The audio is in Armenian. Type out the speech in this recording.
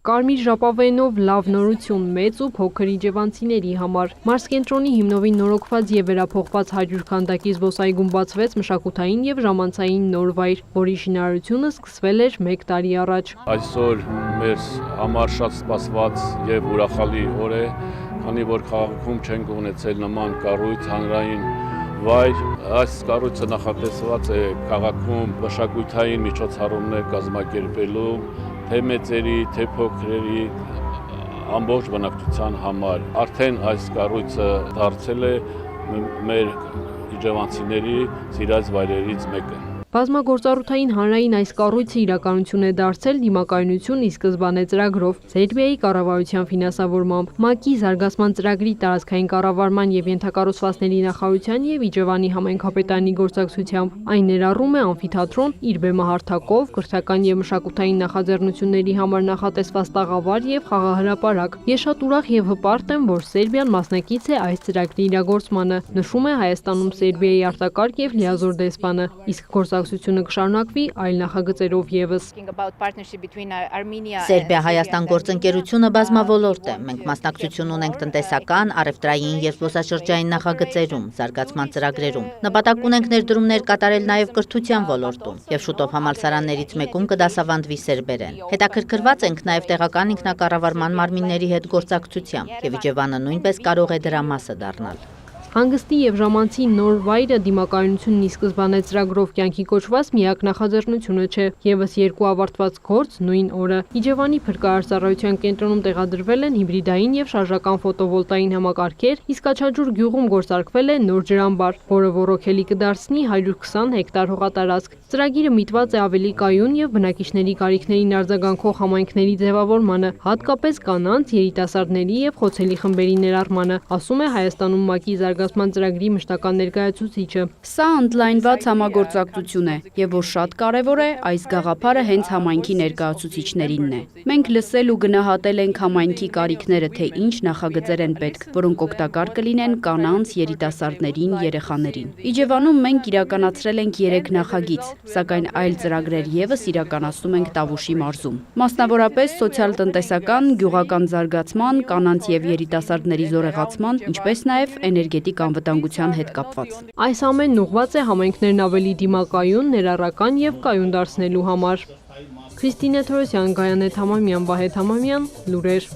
Կարմիր ժապավենով լավ նորություն մեծ ու փոքր իջևանցիների համար։ Մարզկենտրոնի հիմնովին նորոգված եւ վերափոխված 100 քանդակի զբոսայգում բացվեց մշակութային եւ ժամանցային նոր վայր, որի շինարարությունը սկսվել էր 1 տարի առաջ։ Այսօր մեր համար շատ սպասված եւ ուրախալի օր է, քանի որ քաղաքում չենք ունեցել նման կառույց հանրային վայր։ Այս կառույցը նախատեսված է քաղաքում մշակութային միջոցառումներ կազմակերպելու թե մեծերի, թե փոքրերի ամբողջ բնակչության համար։ Արդեն այս կառույցը դարձել է մեր իջևանցիների սիրած վայրերից մեկը։ Բազմագործառութային հանրային այս կառույցը իրականություն է դարձել դիմակայունություն ի սկզբանե ծրագրով Սերբիայի կառավարության ֆինանսավորմամբ, ՄԱԿ-ի զարգացման ծրագրի տարածքային կառավարման եւ ենթակառուցվածքների նախարարության եւ Իջևանի համայնքապետարանի գործակցությամբ։ Այն ներառում է ամֆիթատրոն, իր բեմահարթակով, կրթական եւ մշակութային նախաձեռնությունների համար նախատեսված տաղավար եւ խաղահրապարակ։ Ես շատ ուրախ եւ հպարտ եմ, որ Սերբիան մասնակից է այս ծրագրի իրագործմանը, նշում է Հայաստանում Սերբիայի արտակարգ եւ լիազոր դեսպանը, իսկ գործակցությունը կշարունակվի այլ նախագծերով եւս։ Սերբիա-Հայաստան գործընկերությունը բազմավոլորտ է։ Մենք մասնակցություն ունենք տնտեսական, առևտրային եւ զբոսաշրջային նախագծերում, զարգացման ծրագրերում։ Նպատակ ունենք ներդրումներ կատարել նաեւ կրթության ոլորտում եւ շուտով համալսարաններից մեկում կդասավանդվի սերբերեն։ Հետաքրքրված ենք նաեւ տեղական ինքնակառավարման մարմինների հետ գործակցությամբ եւ Իջևանը նույնպես կարող է դրա մասը դառնալ։ Հանգստի եւ ժամանցի նոր վայրը դիմակայունությունն ի սկզբանե ծրագրով կյանքի կոչված միակ նախաձեռնությունը չէ, եւս 2 ավարտված գործ նույն օրը։ Իջևանի փրկարարծառայության կենտրոնում տեղադրվել են հիբրիդային եւ շարժական ֆոտովոլտային համակարգեր, իսկ Աչաջուր գյուղում գործարկվել է նոր ջրամբար, որը ռոռոքելի կդարձնի 120 հեկտար հողատարածք։ Ծրագիրը միտված է ավելի կայուն եւ բնակիչների կարիքներին արձագանքող համայնքների ձևավորմանը, հատկապես կանանց, երիտասարդների եւ խոցելի խմբերի ներառմանը, ասում է Հայաստանում ՄԱԿ-ի զարգացման ծրագրի մշտական ներկայացուցիչը։ Սա ընդլայնված համագործակցություն է եւ որ շատ կարեւոր է, այս գաղափարը հենց համայնքի ներկայացուցիչներինն է։ Մենք լսել ու գնահատել ենք համայնքի կարիքները, թե ինչ նախագծեր են պետք, որոնք օգտակար կլինեն կանանց, երիտասարդներին, երեխաներին։ Իջևանում մենք իրականացրել ենք 3 նախագիծ, սակայն այլ ծրագրեր եւս իրականացնում ենք Տավուշի մարզում։ Մասնավորապես սոցիալ-տնտեսական, գյուղական զարգացման, կանանց եւ երիտասարդների զորեղացման, ինչպես նաեւ էներգետիկ անվտանգության հետ կապված։ Այս ամենն ուղղված է համայնքներն ավելի դիմակայուն, ներառական եւ կայուն դարձնելու համար։ Քրիստինե Թորոսյան, Գայանե Թամամյան, Վահե Թամամյան, լուրեր։